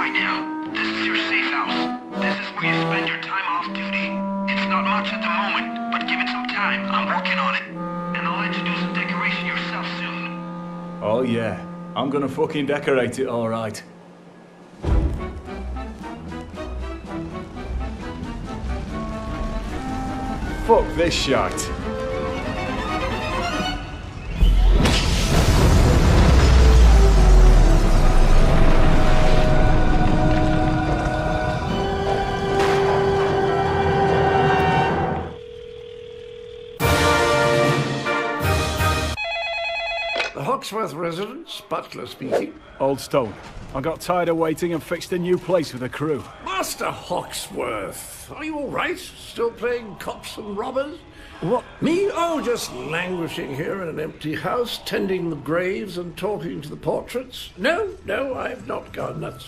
right now. This is your safe house. This is where you spend your time off duty. It's not much at the moment, but give it some time. I'm working on it. And I'll let you do some decoration yourself soon. Oh yeah, I'm gonna fucking decorate it alright. Fuck this shite. The Hawksworth residence, butler speaking. Aldestone. I got tired of waiting and fixed a new place for the crew. Master Hawksworth, are you all right? Still playing cops and robbers? What? Me? Oh, just languishing here in an empty house, tending the graves and talking to the portraits. No, I've not gone nuts.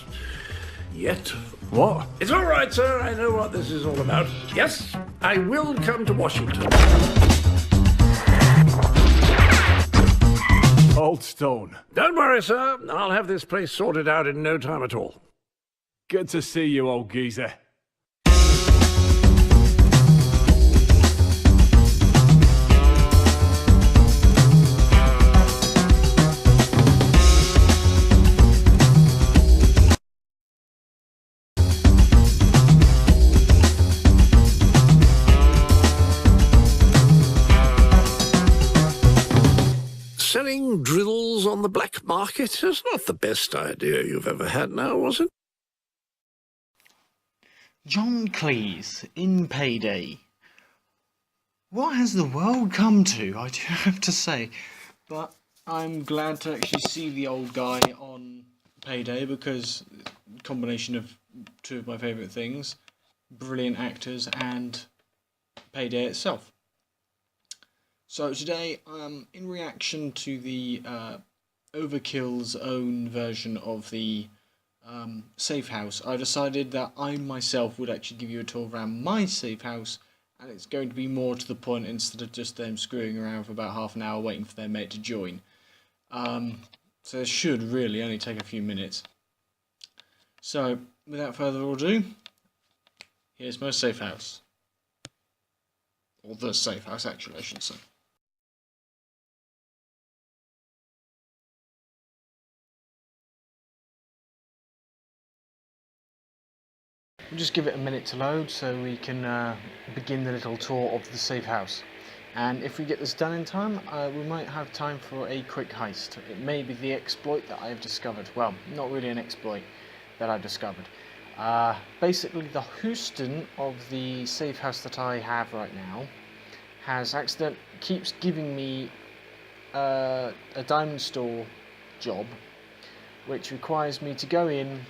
Yet. What? It's all right, sir. I know what this is all about. Yes, I will come to Washington. Aldestone. Don't worry, sir. I'll have this place sorted out in no time at all. Good to see you, old geezer. Selling drills on the black market is not the best idea you've ever had now, was it? John Cleese in Payday. What has the world come to, I do have to say. But I'm glad to actually see the old guy on Payday because combination of two of my favourite things, brilliant actors and Payday itself. So today, in reaction to the Overkill's own version of the safe house, I decided that I myself would actually give you a tour around my safe house, and it's going to be more to the point instead of just them screwing around for about half an hour waiting for their mate to join. So it should really only take a few minutes. So, without further ado, here's my safe house. Or the safe house, actually, I should say. We'll just give it a minute to load so we can begin the little tour of the safe house. And if we get this done in time, we might have time for a quick heist. It may be the exploit that I've discovered. Well, not really an exploit that I've discovered. Basically, the Houston of the safe house that I have right now keeps giving me a diamond store job, which requires me to go in,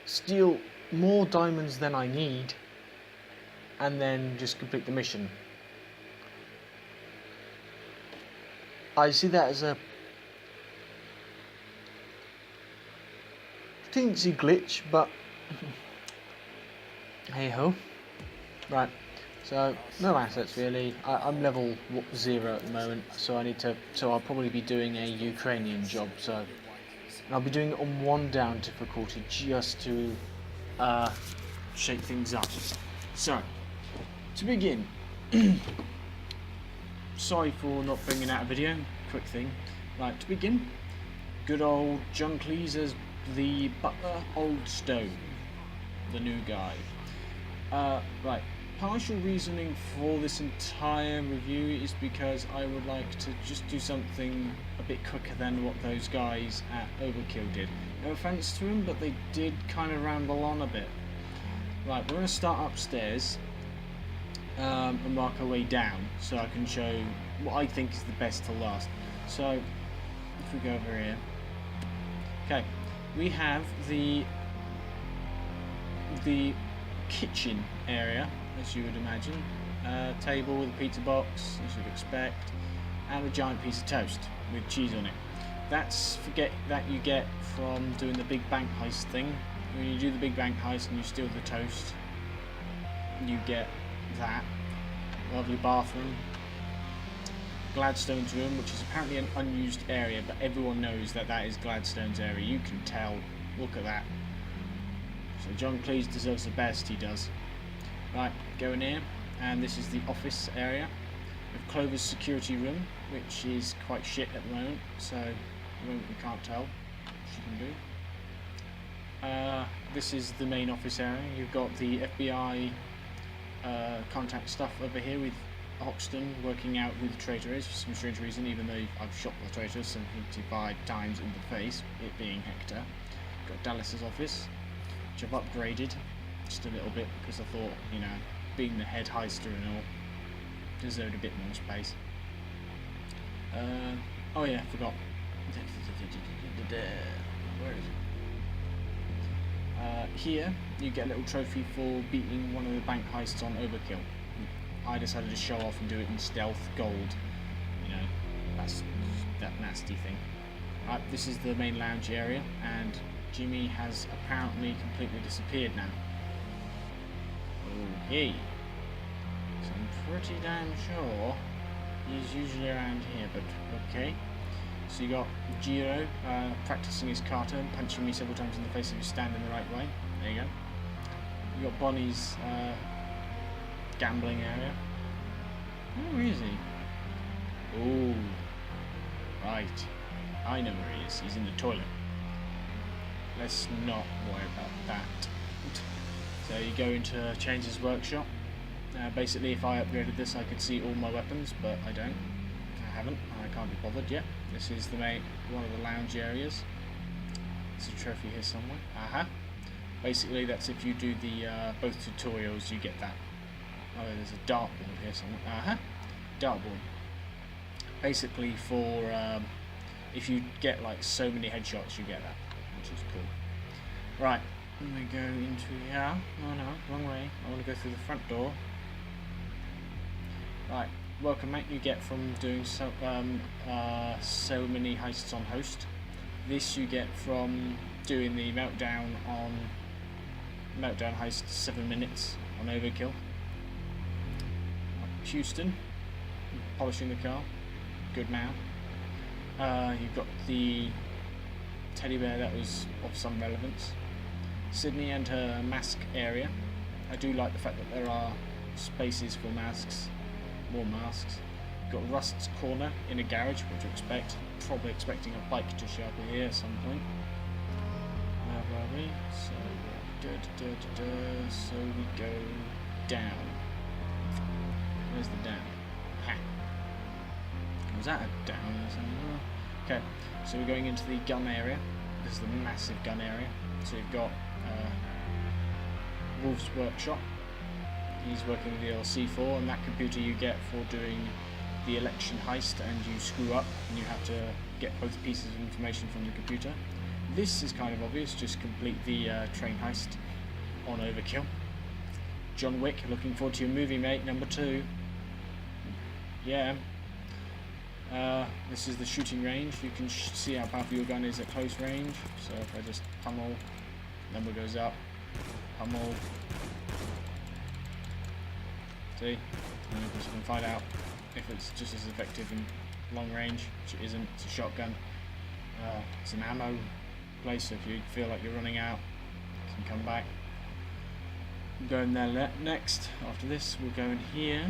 steal more diamonds than I need, and then just complete the mission. I see that as a teensy glitch, but hey ho. Right, so no assets really. I'm level 0 at the moment, so I'll probably be doing a Ukrainian job. So I'll be doing it on 1 down difficulty just to shake things up. So to begin. Sorry for not bringing out a video, quick thing. Right, to begin, good old John Cleese as the butler Aldestone, the new guy. Right, partial reasoning for this entire review is because I would like to just do something a bit quicker than what those guys at Overkill did. No offense to them, but they did kind of ramble on a bit. Right, we're going to start upstairs. And work our way down so I can show what I think is the best to last. So if we go over here, okay, we have the kitchen area, as you would imagine, table with a pizza box as you'd expect, and a giant piece of toast with cheese on it. That's that you get from doing the big bank heist thing. When you do the big bank heist and you steal the toast, you get that. Lovely bathroom. Gladstone's room, which is apparently an unused area, but everyone knows that that is Gladstone's area. You can tell Look at that. So John Cleese deserves the best, he does. Right, go in here, and this is the office area with Clover's security room, which is quite shit at the moment, so at the moment we can't tell what she can do. This is the main office area. You've got the FBI contact stuff over here with Hoxton working out who the traitor is for some strange reason, even though I've shot the traitor 75 times in the face, it being Hector. Got Dallas's office, which I've upgraded just a little bit because I thought, you know, being the head heister and all, deserved a bit more space. Oh yeah, forgot. Where is it? Here you get a little trophy for beating one of the bank heists on Overkill. I decided to show off and do it in stealth gold. You know, that's that nasty thing. Right, this is the main lounge area, and Jimmy has apparently completely disappeared now. Okay. So I'm pretty damn sure he's usually around here, but okay. So you got Giro practicing his kata and punching me several times in the face if you stand in the right way. There you go. You got Bonnie's gambling area. Where is he? Oh, right. I know where he is. He's in the toilet. Let's not worry about that. So you go into Change's workshop. Basically, if I upgraded this, I could see all my weapons, but I don't. I haven't. I can't be bothered yet. This is the main one of the lounge areas. There's a trophy here somewhere. Basically, that's if you do the both tutorials, you get that. Oh, there's a dartboard here somewhere. Dartboard. Basically, for if you get like so many headshots, you get that, which is cool. Right, I'm gonna go into here. Oh no, wrong way. I want to go through the front door. Right, welcome mate. You get from doing so many heists on Host. This you get from doing the meltdown heist 7 minutes on Overkill. Houston, polishing the car. Good now. You've got the teddy bear that was of some relevance. Sydney and her mask area. I do like the fact that there are spaces for masks, more masks. You've got Rust's corner in a garage, which you expect. Probably expecting a bike to show up here at some point. Where are we? So we go down. Where's the down? Ha. Was that a down or something? Okay, so we're going into the gun area. This is the massive gun area. So you've got Wolf's workshop. He's working with the LC4, and that computer you get for doing the election heist, and you screw up and you have to get both pieces of information from the computer. This is kind of obvious, just complete the train heist on Overkill. John Wick, looking forward to your movie mate, number 2. Yeah. This is the shooting range. You can see how powerful your gun is at close range. So if I just pummel, number goes up, pummel. See? And you can find out if it's just as effective in long range, which it isn't. It's a shotgun. It's an ammo place, so if you feel like you're running out, you can come back. Go in there next. After this, we'll go in here.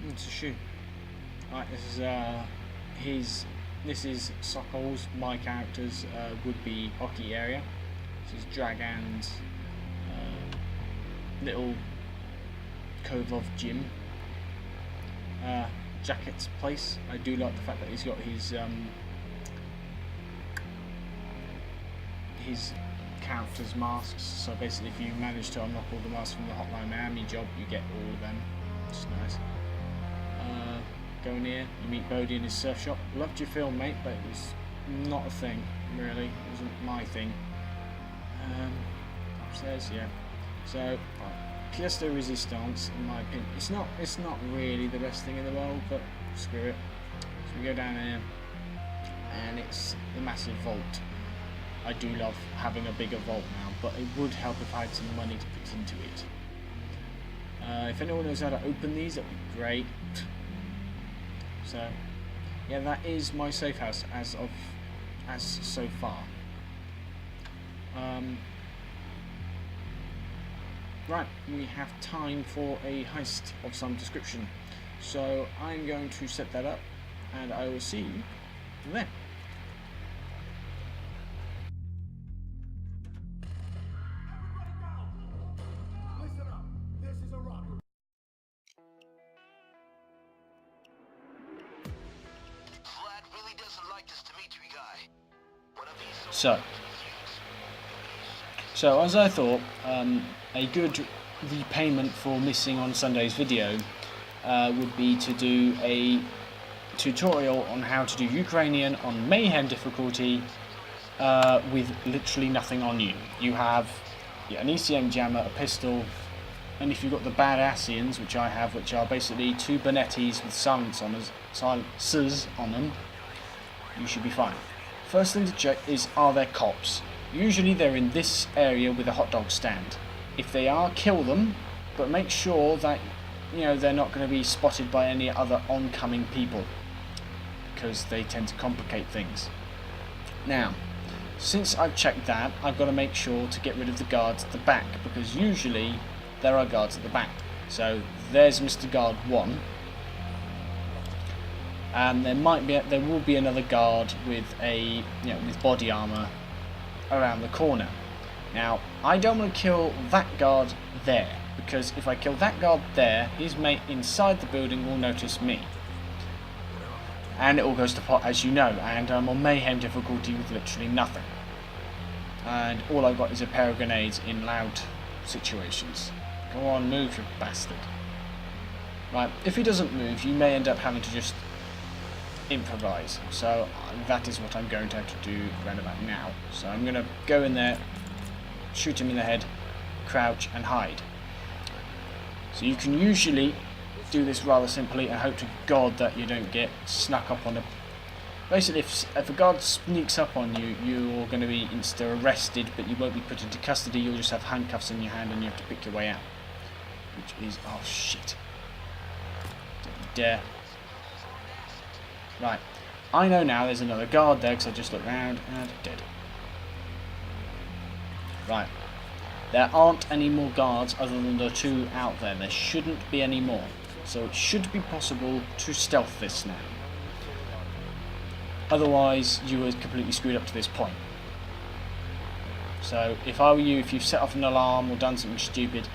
It's a shoe. Right, this is Sokol's, my character's would-be hockey area. This is Dragan's little Kovov gym. Jacket's place. I do like the fact that he's got his character's masks. So basically, if you manage to unlock all the masks from the Hotline Miami job, you get all of them. Which is nice. Go in here, you meet Bodie in his surf shop. Loved your film, mate, but it was not a thing, really. It wasn't my thing. Upstairs, yeah. So, pièce de résistance, in my opinion. It's not really the best thing in the world, but screw it. So we go down here, and it's the massive vault. I do love having a bigger vault now, but it would help if I had some money to put into it. If anyone knows how to open these, that'd be great. So, yeah, that is my safe house as so far. Right, we have time for a heist of some description. So I'm going to set that up, and I will see you then. Vlad really doesn't like this Dimitri guy. Whatever he's So as I thought, a good repayment for missing on Sunday's video would be to do a tutorial on how to do Ukrainian on Mayhem difficulty with literally nothing on you. You have an ECM jammer, a pistol, and if you've got the Badassians, which I have, which are basically two Bonettis with silencers on them, you should be fine. First thing to check is, are there cops? Usually they're in this area with a hot dog stand. If they are, kill them, but make sure that they're not going to be spotted by any other oncoming people, because they tend to complicate things. Now, since I've checked that, I've got to make sure to get rid of the guards at the back, because usually there are guards at the back. So there's Mr. Guard 1, and there will be another guard with with body armor around the corner. Now, I don't want to kill that guard there, because if I kill that guard there, his mate inside the building will notice me. And it all goes to pot, as you know, and I'm on Mayhem difficulty with literally nothing. And all I've got is a pair of grenades in loud situations. Go on, move, you bastard. Right, if he doesn't move, you may end up having to just improvise. So that is what I'm going to have to do around about now. So I'm going to go in there, shoot him in the head, crouch and hide. So you can usually do this rather simply and hope to God that you don't get snuck up on a... Basically, if a guard sneaks up on you, you're going to be insta-arrested, but you won't be put into custody. You'll just have handcuffs in your hand and you have to pick your way out. Which is... oh shit. Don't you dare. Right. I know now there's another guard there because I just looked round and dead. Right. There aren't any more guards other than the two out there. There shouldn't be any more. So it should be possible to stealth this now. Otherwise, you were completely screwed up to this point. So if I were you, if you've set off an alarm or done something stupid,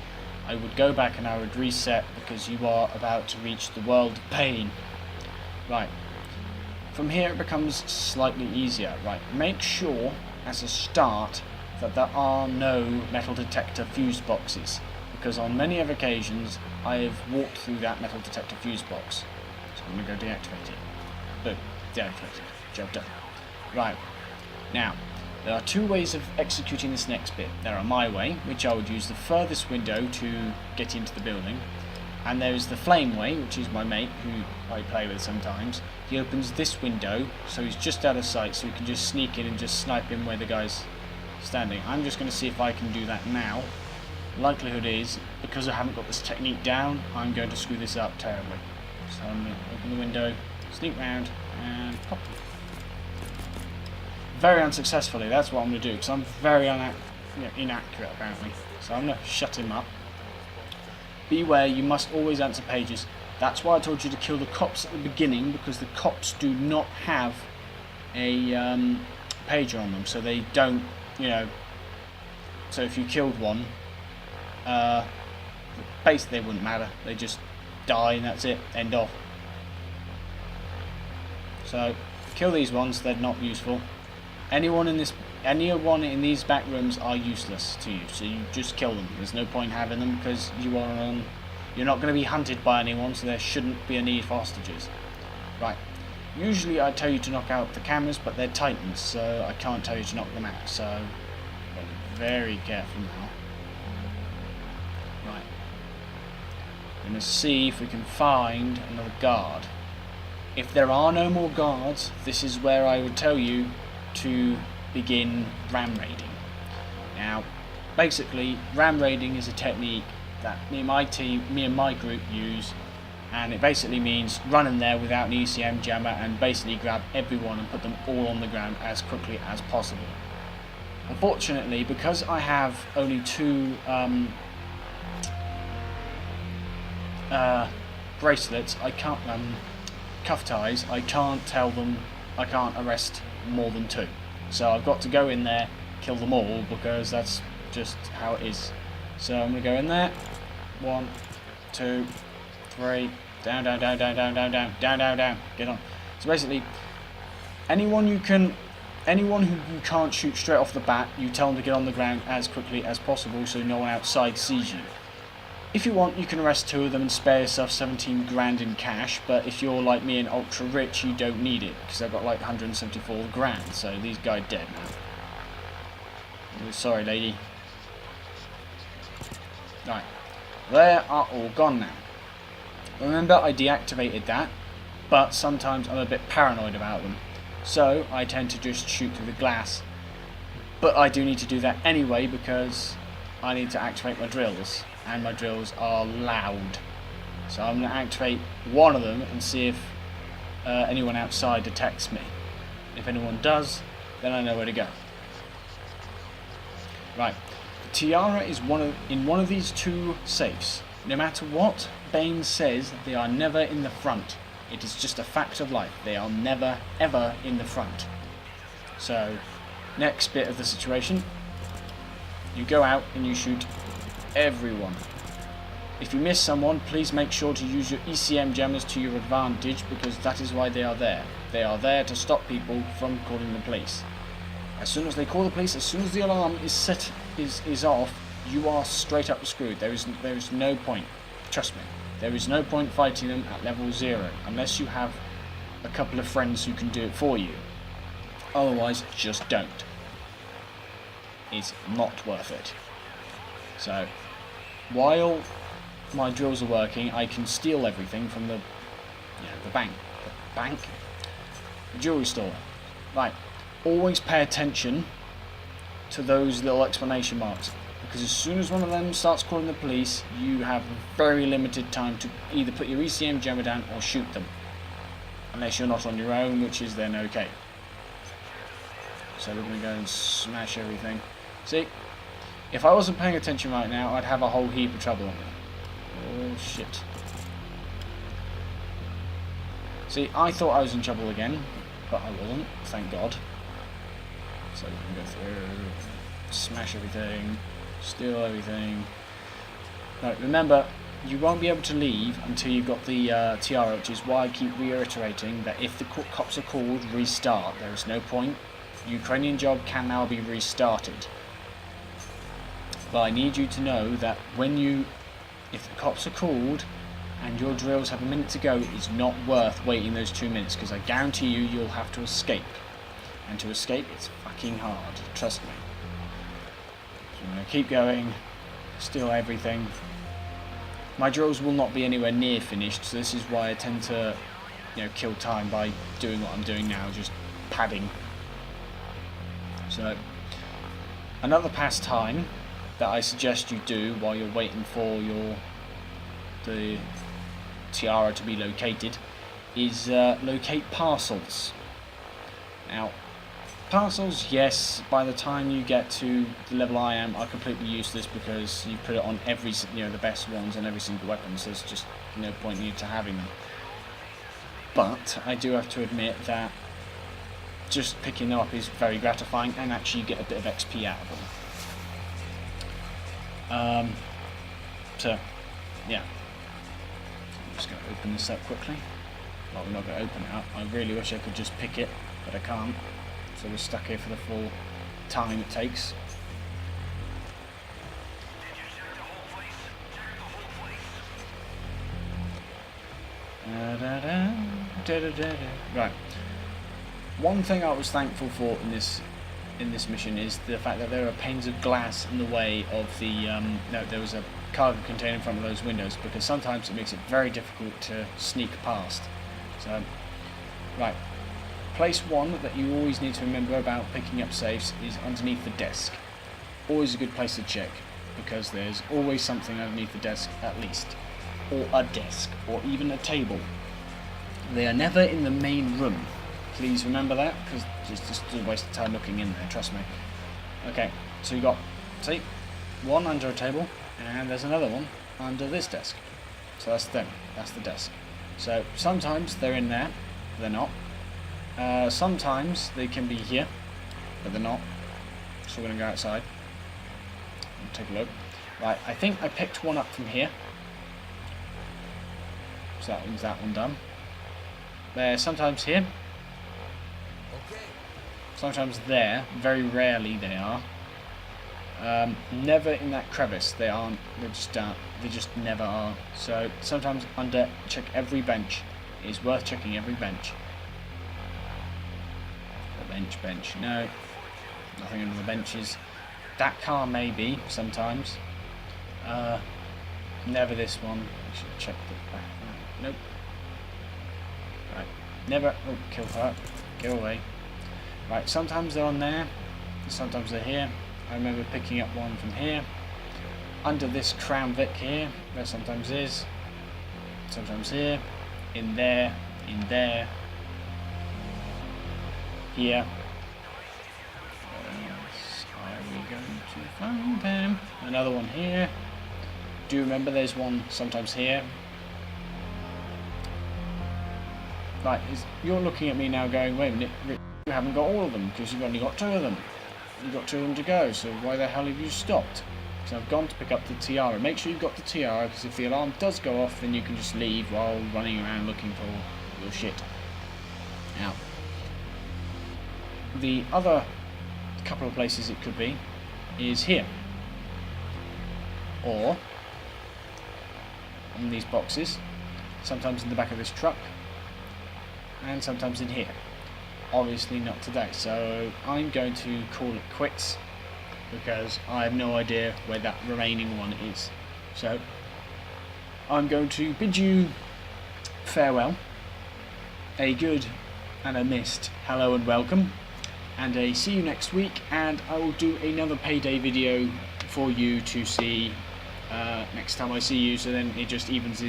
I would go back and I would reset, because you are about to reach the world of pain. Right. From here it becomes slightly easier. Right. Make sure, as a start, that there are no metal detector fuse boxes, because on many of occasions I have walked through that metal detector fuse box. So I'm going to go deactivate it. Boom. Deactivated. Job done. Right. Now, there are two ways of executing this next bit. There are my way, which I would use the furthest window to get into the building, and there is the flame way, which is my mate, who I play with sometimes. He opens this window, so he's just out of sight, so we can just sneak in and just snipe him where the guy's standing. I'm just going to see if I can do that now. Likelihood is, because I haven't got this technique down, I'm going to screw this up terribly. So I'm going to open the window, sneak round, and pop. Very unsuccessfully, that's what I'm going to do, because I'm very inaccurate apparently. So I'm going to shut him up. Beware, you must always answer pages. That's why I told you to kill the cops at the beginning, because the cops do not have a pager on them, so they don't, so if you killed one, basically they wouldn't matter, they just die and that's it, end off. So kill these ones, they're not useful. Anyone in these back rooms are useless to you, so you just kill them. There's no point having them, because you're not going to be hunted by anyone, so there shouldn't be a need for hostages. Right. Usually I tell you to knock out the cameras, but they're Titans, so I can't tell you to knock them out, so be very careful now. Right. I'm going to see if we can find another guard. If there are no more guards, this is where I would tell you to begin ram raiding. Now, basically, ram raiding is a technique that me and my group use, and it basically means run in there without an ECM jammer and basically grab everyone and put them all on the ground as quickly as possible. Unfortunately, because I have only 2 bracelets, I can't cuff ties. I can't tell them. I can't arrest more than 2. So I've got to go in there, kill them all, because that's just how it is. So I'm gonna go in there. 1, 2, 3. Down, down, down, down, down, down, down, down, down, down. Get on. So basically, anyone who you can't shoot straight off the bat, you tell them to get on the ground as quickly as possible so no one outside sees you. If you want, you can arrest 2 of them and spare yourself 17 grand in cash, but if you're like me and ultra rich, you don't need it, because I've got like 174 grand, so these guys dead now. Oh, sorry, lady. Right, they are all gone now. Remember, I deactivated that, but sometimes I'm a bit paranoid about them. So I tend to just shoot through the glass. But I do need to do that anyway because I need to activate my drills. And my drills are loud. So I'm going to activate one of them and see if anyone outside detects me. If anyone does, then I know where to go. Right. The tiara is in one of these 2 safes. No matter what Bane says, they are never in the front. It is just a fact of life. They are never, ever in the front. So, next bit of the situation. You go out and you shoot everyone. If you miss someone, please make sure to use your ECM jammers to your advantage, because that is why they are there. They are there to stop people from calling the police. As soon as they call the police, as soon as the alarm is off, you are straight up screwed. There is no point. Trust me. There is no point fighting them at level 0 unless you have a couple of friends who can do it for you. Otherwise, just don't. It's not worth it. So, while my drills are working, I can steal everything from the bank. The bank? The jewelry store. Right. Always pay attention to those little exclamation marks. Because as soon as one of them starts calling the police, you have very limited time to either put your ECM jammer down or shoot them. Unless you're not on your own, which is then okay. So we're going to go and smash everything. See? If I wasn't paying attention right now, I'd have a whole heap of trouble on me. Oh shit. See, I thought I was in trouble again, but I wasn't, thank God. So we can go through, smash everything, steal everything. Right, remember, you won't be able to leave until you've got the tiara, which is why I keep reiterating that if the cops are called, restart. There is no point. Ukrainian job can now be restarted. But I need you to know that if the cops are called and your drills have a minute to go, it's not worth waiting those 2 minutes, because I guarantee you'll have to escape. And to escape, it's fucking hard. Trust me. So I'm going to keep going, steal everything. My drills will not be anywhere near finished, so this is why I tend to, kill time by doing what I'm doing now, just padding. So, another pastime that I suggest you do while you're waiting for the tiara to be located is locate parcels. Now, parcels, yes, by the time you get to the level I am, are completely useless because you put it on every, the best ones on every single weapon, so there's just no point in you to having them. But I do have to admit that just picking them up is very gratifying, and actually you get a bit of XP out of them. So, yeah. I'm just going to open this up quickly. Well, we're not going to open it up. I really wish I could just pick it, but I can't. So we're stuck here for the full time it takes. Right. One thing I was thankful for in this mission is the fact that there are panes of glass in the way of the there was a cargo container in front of those windows, because sometimes it makes it very difficult to sneak past. So, right. Place one that you always need to remember about picking up safes is underneath the desk. Always a good place to check, because there's always something underneath the desk at least. Or a desk, or even a table. They are never in the main room. Please remember that, because it's just a waste of time looking in there, trust me. Okay, so you got, see, one under a table, and there's another one under this desk. So that's them, that's the desk. So sometimes they're in there, they're not. Sometimes they can be here, but they're not. So we're going to go outside and take a look. Right, I think I picked one up from here. So that means that one done. They're sometimes here. Sometimes there. Very rarely they are. Never in that crevice. They aren't. They just aren't. They just never are. So sometimes under. Check every bench. It is worth checking every bench. Bench. No. Nothing under the benches. That car maybe sometimes. Never this one. I should check the back. Nope. Right. Never. Oh, kill her. Go away. Right. Sometimes they're on there. Sometimes they're here. I remember picking up one from here. Under this Crown Vic here. There sometimes is. Sometimes here. In there. In there. Here. Are we going to find them? Another one here. Do remember there's one sometimes here. Right, you're looking at me now going, wait a minute, Rich, you haven't got all of them because you've only got 2 of them. You've got 2 of them to go, so why the hell have you stopped? So I've gone to pick up the tiara. Make sure you've got the tiara because if the alarm does go off, then you can just leave while running around looking for your shit. Now, the other couple of places it could be is here. Or on these boxes, sometimes in the back of this truck, and sometimes in here. Obviously not today, so I'm going to call it quits because I have no idea where that remaining one is. So I'm going to bid you farewell, a good and a missed hello and welcome, and a see you next week, and I will do another Payday video for you to see next time I see you, so then it just evens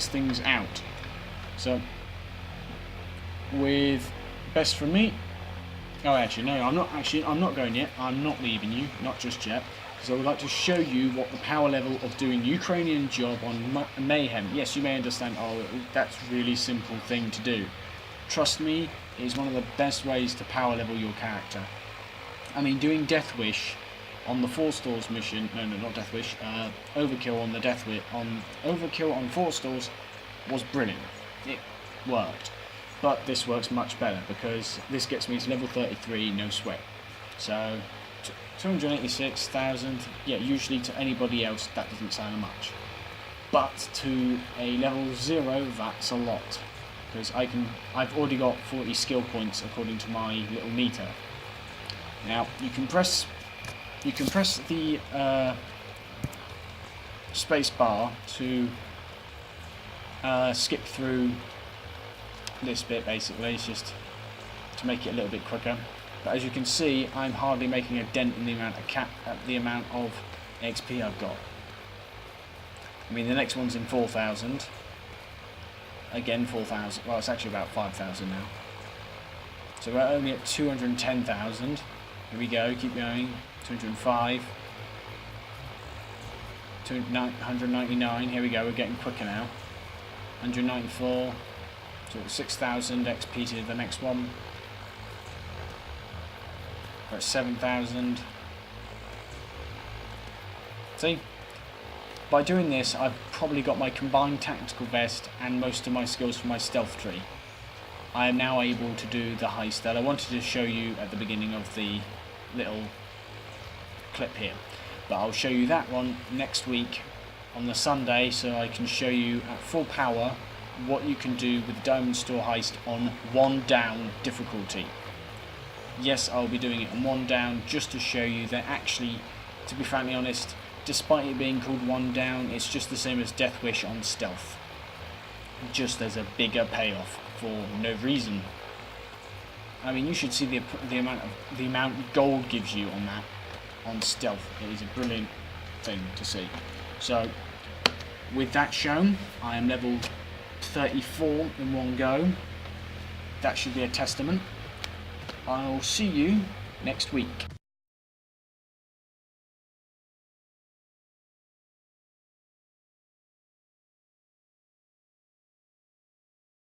things out. So with best from me. Oh, actually no, I'm not going yet. I'm not leaving you, not just yet, because I would like to show you what the power level of doing Ukrainian job on Mayhem. Yes, you may understand, oh, that's a really simple thing to do. Trust me, it is one of the best ways to power level your character. I mean, doing Death Wish on the 4 stores mission, no, not Death Wish, Overkill on the Overkill on 4 stores was brilliant. It worked. But this works much better because this gets me to level 33, no sweat. So 286,000, yeah, usually to anybody else that doesn't sound much. But to a level 0, that's a lot. Because I've already got 40 skill points according to my little meter. Now you can press the space bar to skip through this bit. Basically, it's just to make it a little bit quicker. But as you can see, I'm hardly making a dent in the amount of XP I've got. I mean, the next one's in 4,000. Again, 4,000. Well, it's actually about 5,000 now. So we're only at 210,000. Here we go. Keep going. 205. 199. Here we go. We're getting quicker now. 194. So 6,000 XP to the next one. We're at 7,000. See? By doing this, I've probably got my combined tactical vest and most of my skills for my stealth tree. I am now able to do the heist that I wanted to show you at the beginning of the little clip here. But I'll show you that one next week on the Sunday, so I can show you at full power what you can do with the Diamond Store heist on 1 down difficulty. Yes, I'll be doing it on 1 down just to show you that actually, to be frankly honest, despite it being called 1 down, it's just the same as Death Wish on stealth. Just as a bigger payoff for no reason. I mean, you should see the amount gold gives you on that, on stealth. It is a brilliant thing to see. So, with that shown, I am level 34 in one go. That should be a testament. I'll see you next week.